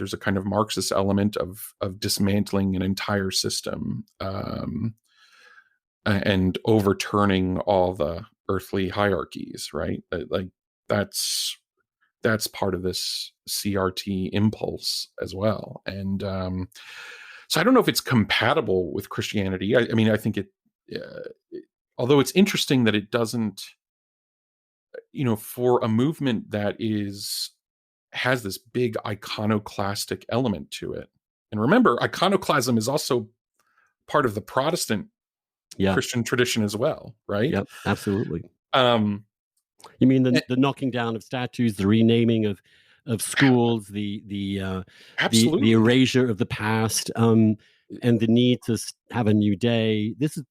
there's a kind of Marxist element of dismantling an entire system, and overturning all the earthly hierarchies, right? Like that's part of this CRT impulse as well. And so I don't know if it's compatible with Christianity. I mean, I think although it's interesting that it doesn't, for a movement that has this big iconoclastic element to it. And remember, iconoclasm is also part of the Protestant Christian tradition as well, right? Yep, absolutely. Um, You mean the knocking down of statues, the renaming of schools, the erasure of the past, and the need to have a new day. This is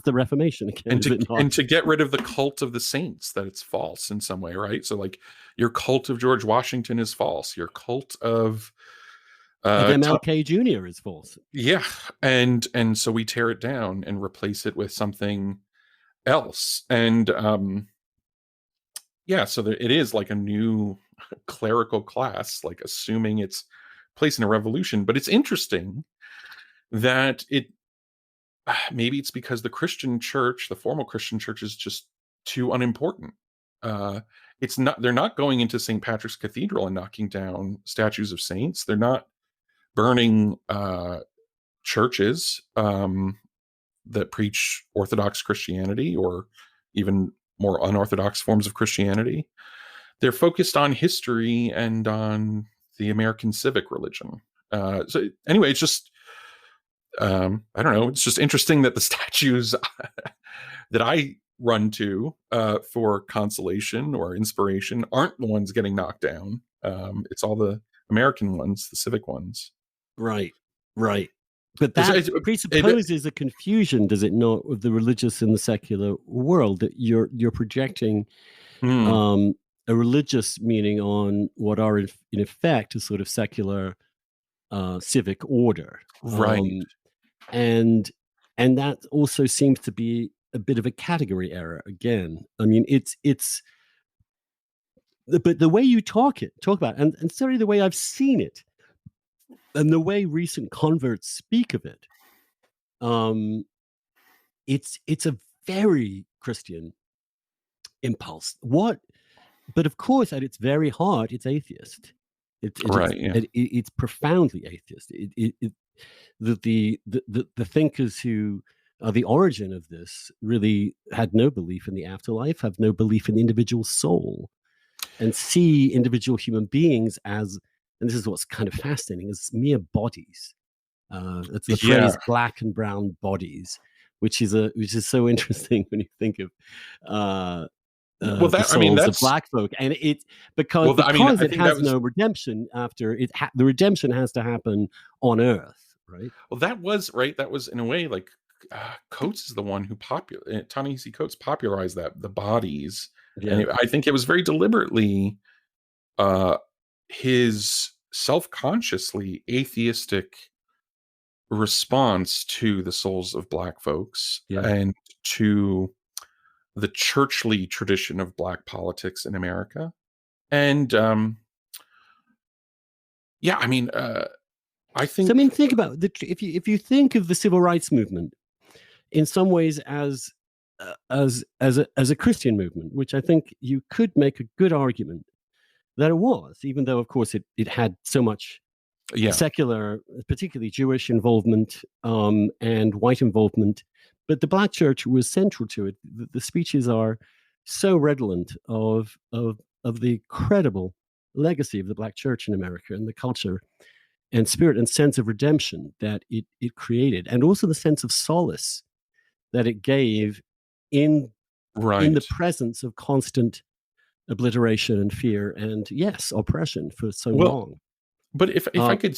the Reformation again, and to get rid of the cult of the saints, that it's false in some way, right? So like your cult of George Washington is false. Your cult of MLK Jr. is false. Yeah, and so we tear it down and replace it with something else, and so it is like a new clerical class, like assuming its place in a revolution. But it's interesting that maybe it's because the Christian church, the formal Christian church, is just too unimportant. It's not. They're not going into St. Patrick's Cathedral and knocking down statues of saints. They're not burning churches that preach Orthodox Christianity or even more unorthodox forms of Christianity. They're focused on history and on the American civic religion. So anyway, it's just, I don't know. It's just interesting that the statues that I run to for consolation or inspiration aren't the ones getting knocked down. It's all the American ones, the civic ones. Right. But that presupposes a confusion, does it not, of the religious and the secular world, that you're projecting a religious meaning on what are in effect a sort of secular civic order, right? And that also seems to be a bit of a category error. Again, I mean, but the way you talk about it, and certainly the way I've seen it, and the way recent converts speak of it, it's a very Christian impulse. But of course, at its very heart, it's atheist. It's profoundly atheist. The thinkers who are the origin of this really had no belief in the afterlife, have no belief in the individual soul, and see individual human beings as, and this is what's kind of fascinating, as mere bodies. That's the phrase "black and brown bodies," which is so interesting when you think of the souls of black folk, and it's because it has no redemption after it. The redemption has to happen on Earth, right? Well, that was in a way like Coates is the one who Ta-Nehisi Coates popularized the bodies, and I think it was very deliberately his self-consciously atheistic response to the souls of black folks and to the churchly tradition of black politics in America. And I mean, I think. So, I mean, think about if you think of the civil rights movement in some ways as a Christian movement, which I think you could make a good argument that it was, even though, of course, it had so much secular, particularly Jewish involvement and white involvement, but the black church was central to it. The speeches are so redolent of the incredible legacy of the black church in America and the culture and spirit and sense of redemption that it created, and also the sense of solace that it gave in the presence of constant obliteration and fear and oppression for so long. But if I could,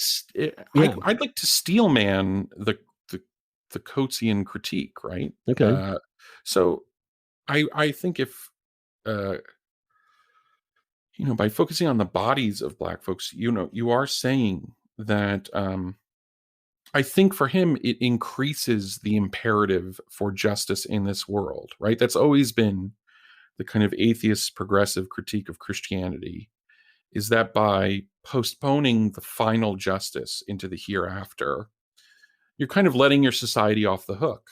I'd like to steelman the Coatesian critique, right? Okay. So I think if by focusing on the bodies of black folks, you are saying that I think for him it increases the imperative for justice in this world, right? That's always been the kind of atheist progressive critique of Christianity, is that by postponing the final justice into the hereafter, you're kind of letting your society off the hook.